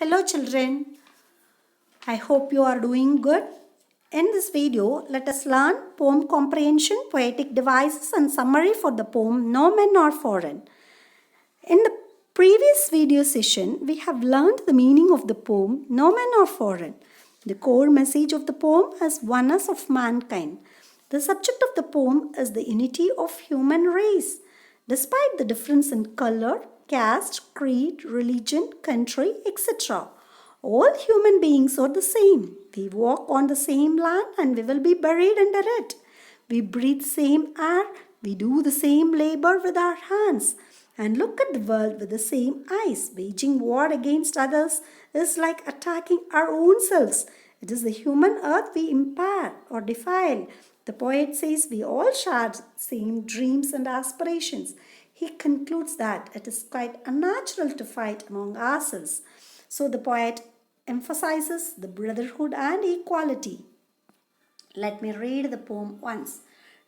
Hello children, I hope you are doing good. In this video, let us learn poem comprehension, poetic devices and summary for the poem No Men Are Foreign. In the previous video session, we have learned the meaning of the poem No Men Are Foreign. The core message of the poem is oneness of mankind. The subject of the poem is the unity of human race. Despite the difference in color, caste, creed, religion, country, etc., all human beings are the same. We walk on the same land and we will be buried under it. We breathe same air. We do the same labor with our hands and look at the world with the same eyes. Waging war against others is like attacking our own selves. It is the human earth we impair or defile. The poet says we all share same dreams and aspirations. He concludes that it is quite unnatural to fight among ourselves. So the poet emphasizes the brotherhood and equality. Let me read the poem once.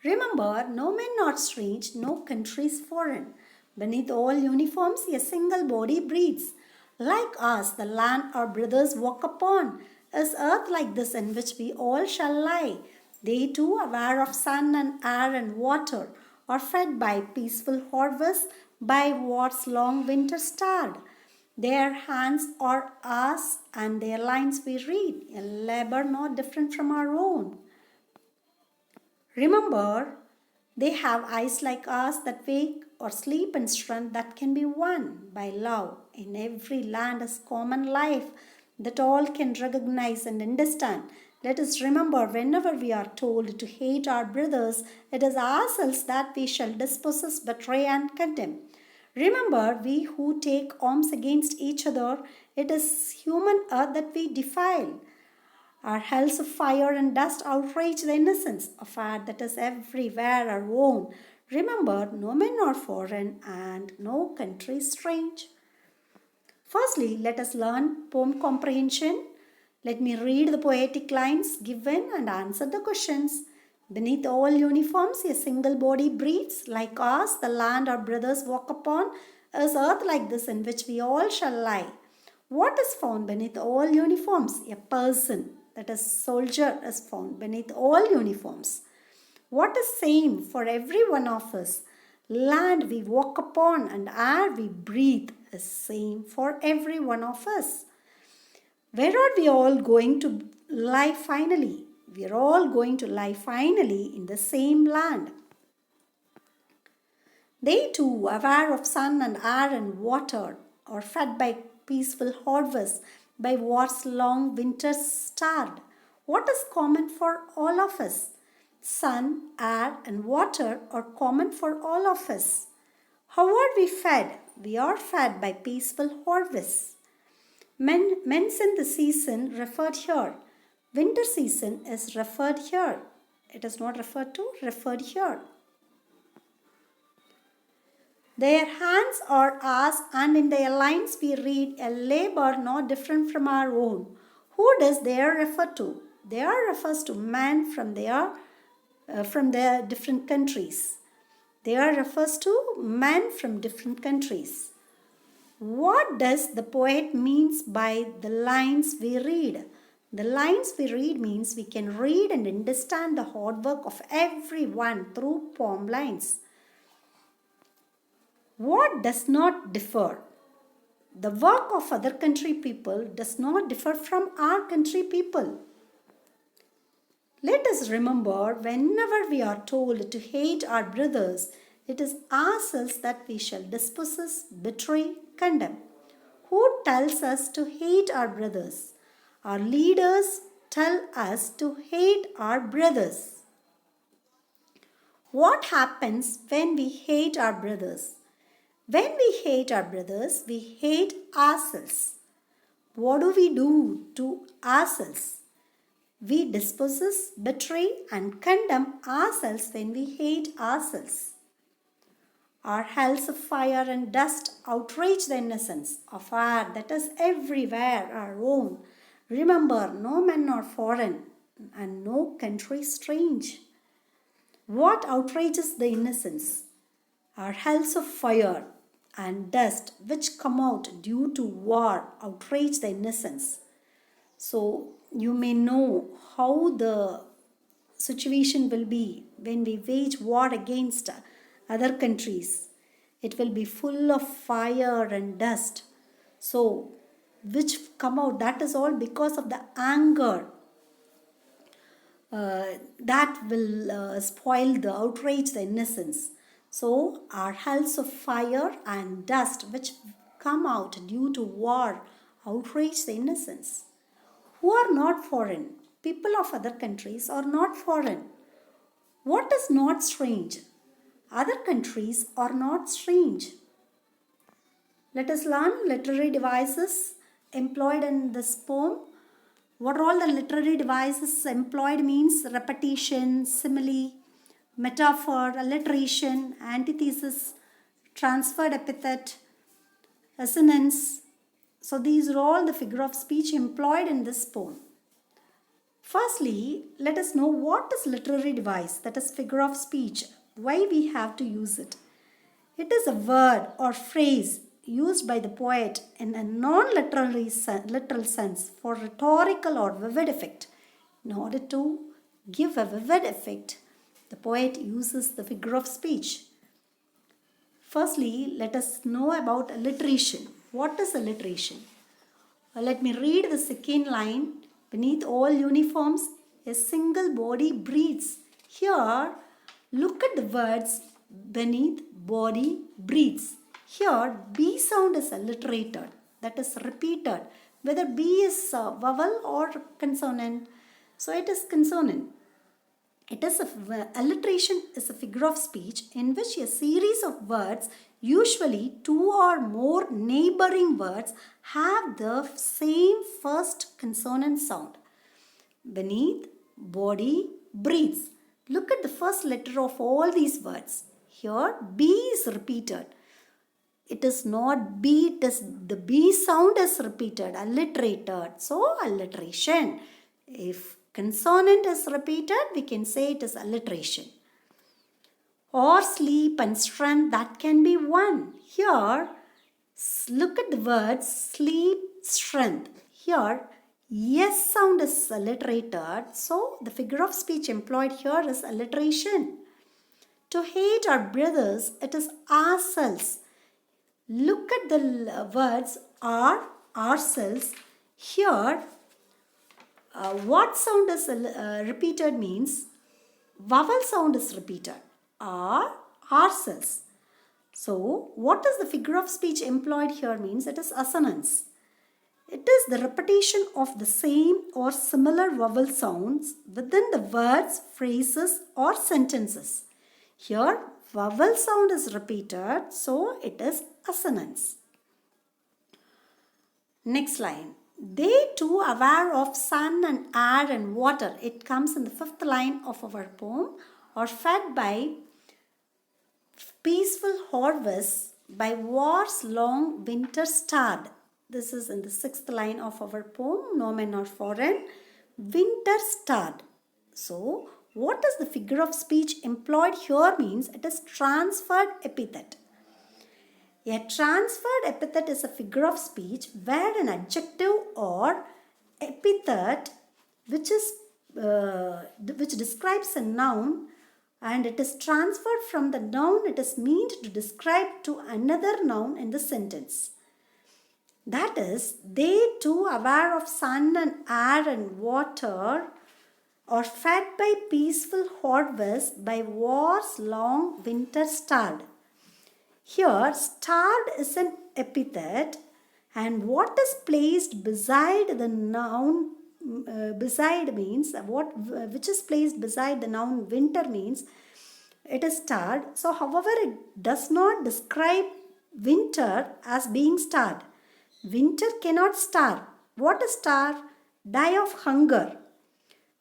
Remember, no man not strange, no country is foreign. Beneath all uniforms, a single body breathes. Like us, the land our brothers walk upon is earth like this in which we all shall lie. They too, aware of sun and air and water, are fed by peaceful harvest, by war's long winter starred. Their hands are ours and their lines we read, a labor not different from our own. Remember, they have eyes like ours that wake or sleep in strength that can be won by love. In every land is common life that all can recognize and understand. Let us remember whenever we are told to hate our brothers, it is ourselves that we shall dispossess, betray and condemn. Remember, we who take arms against each other, it is human earth that we defile. Our hells of fire and dust outrage the innocence of fire that is everywhere our own. Remember, no men are foreign and no country strange. Firstly, let us learn poem comprehension. Let me read the poetic lines given and answer the questions. Beneath all uniforms, a single body breathes. Like us, the land our brothers walk upon is earth like this in which we all shall lie. What is found beneath all uniforms? A person, that is soldier, is found beneath all uniforms. What is same for every one of us? Land we walk upon and air we breathe is same for every one of us. Where are we all going to lie finally? We are all going to lie finally in the same land. They too, aware of sun and air and water, are fed by peaceful harvest, by war's long winter starred. What is common for all of us? Sun, air and water are common for all of us. How are we fed? We are fed by peaceful harvests. Men's in the season referred here. Winter season is referred here. It is not referred to, referred here. Their hands are ours and in their lines we read a labor not different from our own. Who does there refer to? There refers to men from their different countries. There refers to men from different countries. What does the poet means by the lines we read? The lines we read means we can read and understand the hard work of everyone through poem lines. What does not differ? The work of other country people does not differ from our country people. Let us remember whenever we are told to hate our brothers, it is ourselves that we shall dispossess, betray, condemn. Who tells us to hate our brothers? Our leaders tell us to hate our brothers. What happens when we hate our brothers? When we hate our brothers, we hate ourselves. What do we do to ourselves? We dispossess, betray and condemn ourselves when we hate ourselves. Our hells of fire and dust outrage the innocence of fire that is everywhere our own. Remember, no men are foreign and no country strange. What outrages the innocence? Our hells of fire. and dust which come out due to war outrage the innocence. So you may know how the situation will be when we wage war against other countries. It will be full of fire and dust. So which come out, that is all because of the anger that will spoil the outrage the innocence. So our hells of fire and dust which come out due to war outrage the innocence. Who are not foreign? People of other countries are not foreign. What is not strange? Other countries are not strange. Let us learn literary devices employed in this poem. What are all the literary devices employed means repetition, simile, metaphor, alliteration, antithesis, transferred epithet, assonance. So these are all the figure of speech employed in this poem. Firstly, let us know what is literary device, that is figure of speech, why we have to use it. It is a word or phrase used by the poet in a non-literal sense for rhetorical or vivid effect. In order to give a vivid effect, the poet uses the figure of speech. Firstly, let us know about alliteration. What is alliteration? Let me read the second line. Beneath all uniforms, a single body breathes. Here, look at the words beneath body breathes. Here, B sound is alliterated, that is repeated. Whether B is vowel or consonant, so it is consonant. Alliteration is a figure of speech in which a series of words, usually two or more neighboring words, have the same first consonant sound. Beneath, body, breathes. Look at the first letter of all these words. Here, B is repeated. It is not B, it is the B sound is repeated, alliterated. So, alliteration. If consonant is repeated, we can say it is alliteration. Or sleep and strength, that can be one. Here, look at the words sleep, strength. Here, yes sound is alliterated. So, the figure of speech employed here is alliteration. To hate our brothers, it is ourselves. Look at the words our, ourselves. Here, what sound is repeated means vowel sound is repeated. Our, ourselves. So, what is the figure of speech employed here means it is assonance. It is the repetition of the same or similar vowel sounds within the words, phrases or sentences. Here, vowel sound is repeated, so it is assonance. Next line. They too aware of sun and air and water. It comes in the fifth line of our poem. Are fed by peaceful harvests, by war's long winter starved. This is in the sixth line of our poem. No men are foreign. Winter starved. So, what is the figure of speech employed here means it is transferred epithet. A transferred epithet is a figure of speech where an adjective or epithet which describes a noun and it is transferred from the noun it is meant to describe to another noun in the sentence. That is, they too aware of sun and air and water are fed by peaceful harvest by war's long winter starved. Here, starved is an epithet and what is placed beside the noun, beside means, which is placed beside the noun winter means it is starved. So, however, it does not describe winter as being starved. Winter cannot starve. What is starve? Die of hunger.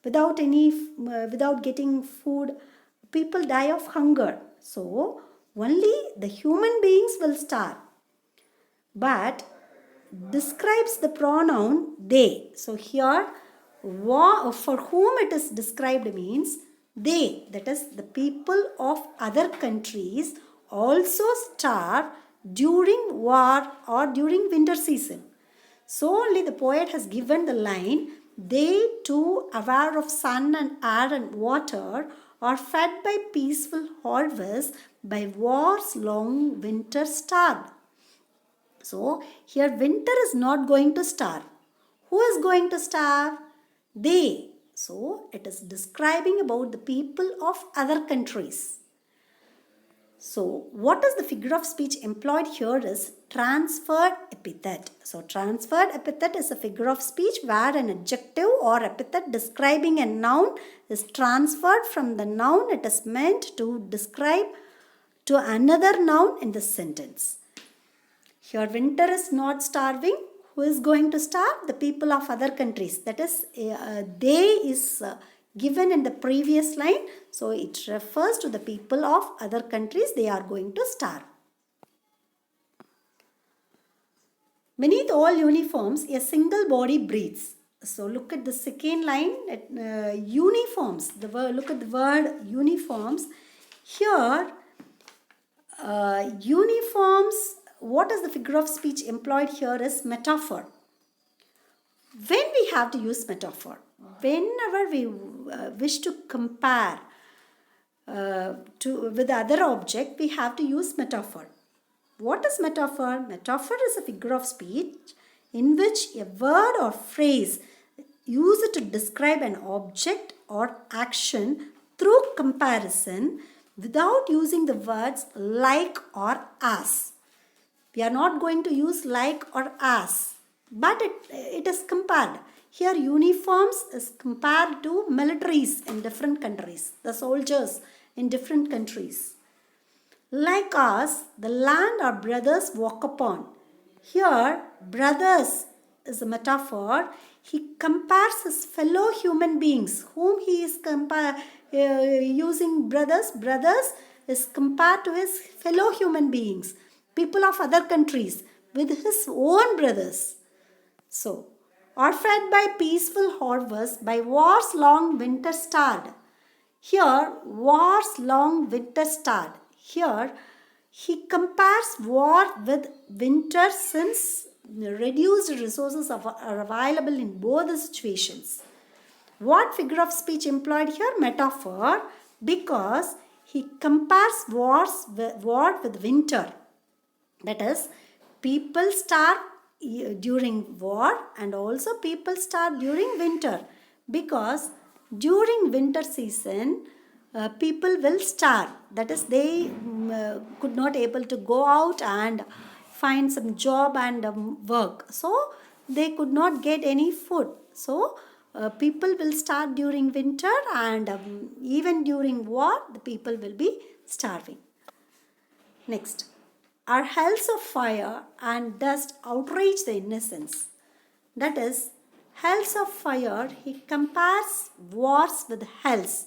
Without getting food, people die of hunger. So, only the human beings will starve. But describes the pronoun they. So, here, for whom it is described means they. That is, the people of other countries also starve during war or during winter season. So only the poet has given the line, they too aware of sun and air and water are fed by peaceful harvest by war's long winter starved. So here winter is not going to starve. Who is going to starve? They. So it is describing about the people of other countries. So what is the figure of speech employed here is transferred epithet. So transferred epithet is a figure of speech where an adjective or epithet describing a noun is transferred from the noun it is meant to describe to another noun in the sentence. Here winter is not starving. Who is going to starve? The people of other countries. That is, they is given in the previous line. So it refers to the people of other countries. They are going to starve. Beneath all uniforms, a single body breathes. So look at the second line. Uniforms. Look at the word uniforms. Here, uniforms. What is the figure of speech employed here is metaphor. When we have to use metaphor, whenever we wish to compare with other object, we have to use metaphor. What is metaphor? Metaphor is a figure of speech in which a word or phrase used to describe an object or action through comparison without using the words like or as. We are not going to use like or as, but it is compared. Here uniforms is compared to militaries in different countries, the soldiers in different countries. Like us, the land our brothers walk upon. Here, brothers is a metaphor. He compares his fellow human beings, whom he is using brothers. Brothers is compared to his fellow human beings, people of other countries, with his own brothers. So, are fed by peaceful harvest by war's long winter starved. Here, war's long winter starved. Here, he compares war with winter since reduced resources are available in both the situations. What figure of speech employed here? Metaphor, because he compares war with winter. That is, people starve during war and also people starve during winter, because during winter season people will starve. That is, they could not able to go out and find some job and work. So they could not get any food. So people will starve during winter and even during war the people will be starving. Next. Are hells of fire and dust outrage the innocence. That is, hells of fire, he compares wars with hells.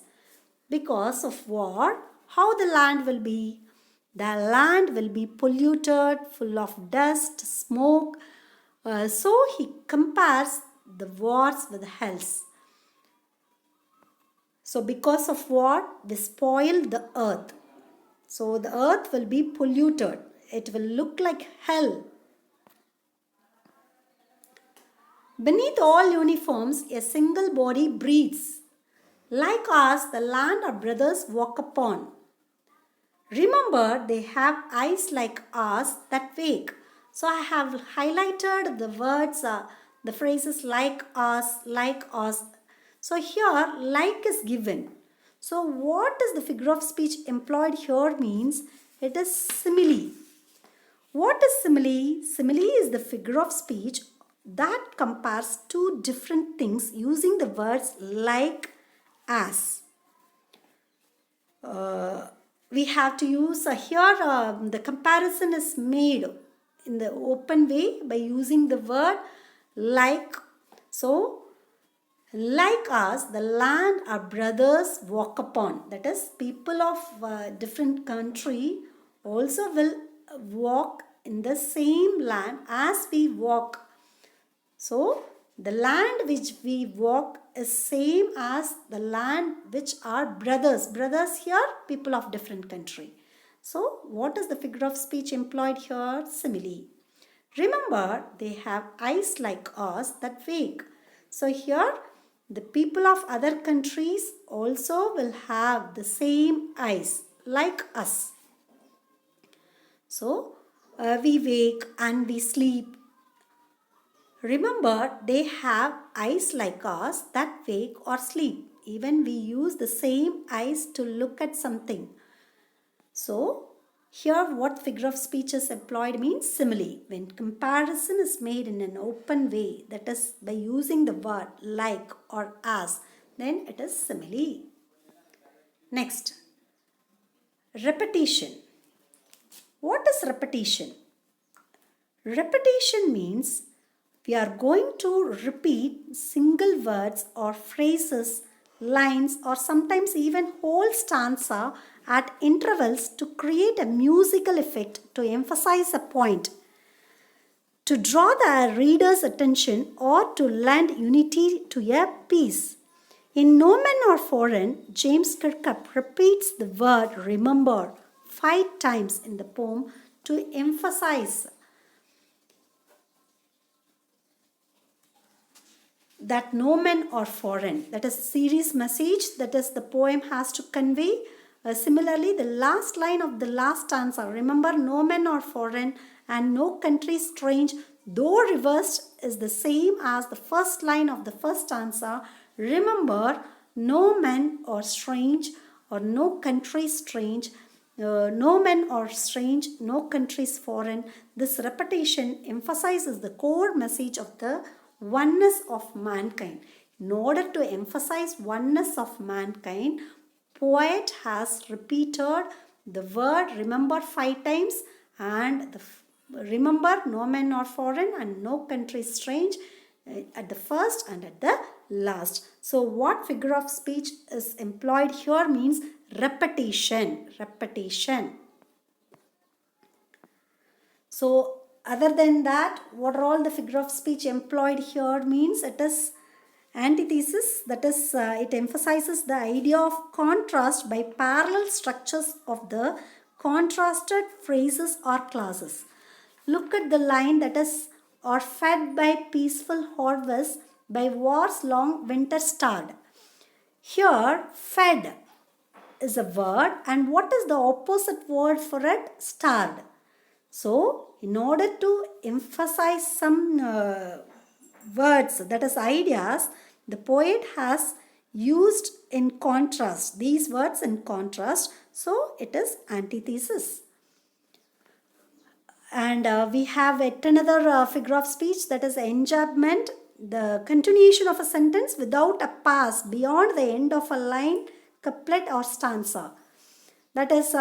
Because of war, how the land will be? The land will be polluted, full of dust, smoke. So he compares the wars with hells. So because of war, we spoil the earth. So the earth will be polluted. It will look like hell. Beneath all uniforms, a single body breathes. Like us, the land our brothers walk upon. Remember, they have eyes like us that wake. So I have highlighted the words, the phrases like us, like us. So here, like is given. So what is the figure of speech employed here means it is simile. What is simile? Simile is the figure of speech that compares two different things using the words like, as. We have to use here the comparison is made in the open way by using the word like. So, like us, the land our brothers walk upon. That is, people of different country also will walk in the same land as we walk. So, the land which we walk is same as the land which are brothers. Brothers here, people of different country. So what is the figure of speech employed here? Simile. Remember, they have eyes like us that wake. So here, the people of other countries also will have the same eyes like us. So, we wake and we sleep. Remember, they have eyes like us that wake or sleep. Even we use the same eyes to look at something. So, here what figure of speech is employed means simile. When comparison is made in an open way, that is by using the word like or as, then it is simile. Next, repetition. What is repetition? Repetition means we are going to repeat single words or phrases, lines, or sometimes even whole stanza at intervals to create a musical effect to emphasize a point, to draw the reader's attention, or to lend unity to a piece. In No Man or Foreign, James Kirkup repeats the word remember 5 times in the poem to emphasize that no men are foreign. That is serious message that is the poem has to convey. Similarly, the last line of the last stanza, remember no men are foreign and no country strange, though reversed, is the same as the first line of the first stanza. Remember no men are strange or no country strange. No men are strange, no countries foreign. This repetition emphasizes the core message of the oneness of mankind. In order to emphasize oneness of mankind, poet has repeated the word remember 5 times and remember no men are foreign and no country strange at the first and at the last. So what figure of speech is employed here means repetition. Repetition. So other than that, what are all the figure of speech employed here means it is antithesis, that is it emphasizes the idea of contrast by parallel structures of the contrasted phrases or clauses. Look at the line that is are fed by peaceful harvest by war's long winter starred. Here fed is a word and what is the opposite word for it? Starred. So, in order to emphasize some words, that is ideas, the poet has used in contrast, these words in contrast. So, it is antithesis. And we have yet another figure of speech, that is enjambment, the continuation of a sentence without a pause beyond the end of a line, couplet or stanza. That is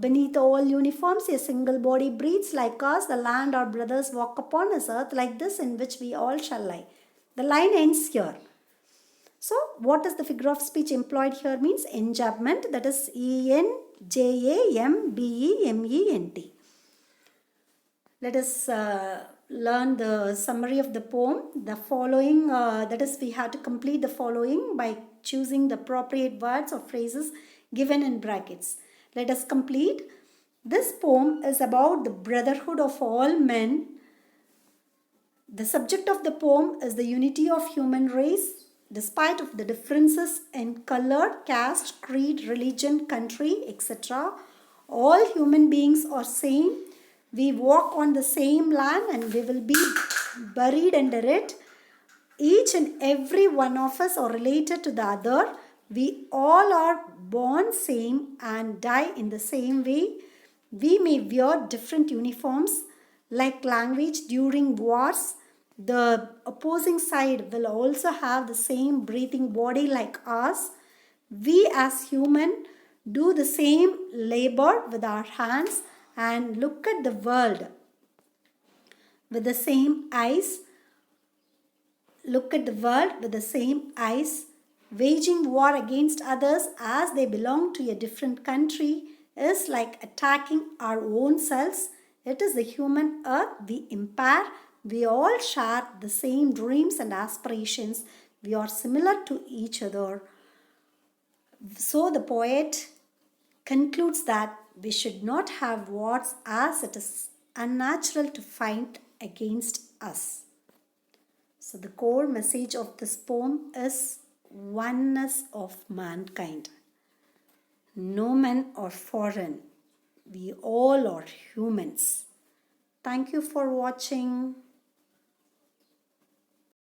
beneath all uniforms, a single body breathes like us. The land our brothers walk upon is earth like this in which we all shall lie. The line ends here. So, what is the figure of speech employed here means enjambment. That is enjambment. Let us learn the summary of the poem. The following, that is we have to complete the following by choosing the appropriate words or phrases given in brackets. Let us complete. This poem is about the brotherhood of all men. The subject of the poem is the unity of human race. Despite of the differences in color, caste, creed, religion, country, etc., all human beings are same. We walk on the same land and we will be buried under it. Each and every one of us are related to the other. We all are born same and die in the same way. We may wear different uniforms like language during wars. The opposing side will also have the same breathing body like us. We as human do the same labor with our hands and look at the world with the same eyes. Look at the world with the same eyes. Waging war against others as they belong to a different country is like attacking our own selves. It is the human earth we impair. We all share the same dreams and aspirations. We are similar to each other. So the poet concludes that We should not have wars as it is unnatural to fight against us. So the core message of this poem is oneness of mankind. No men are foreign. We all are humans. Thank you for watching.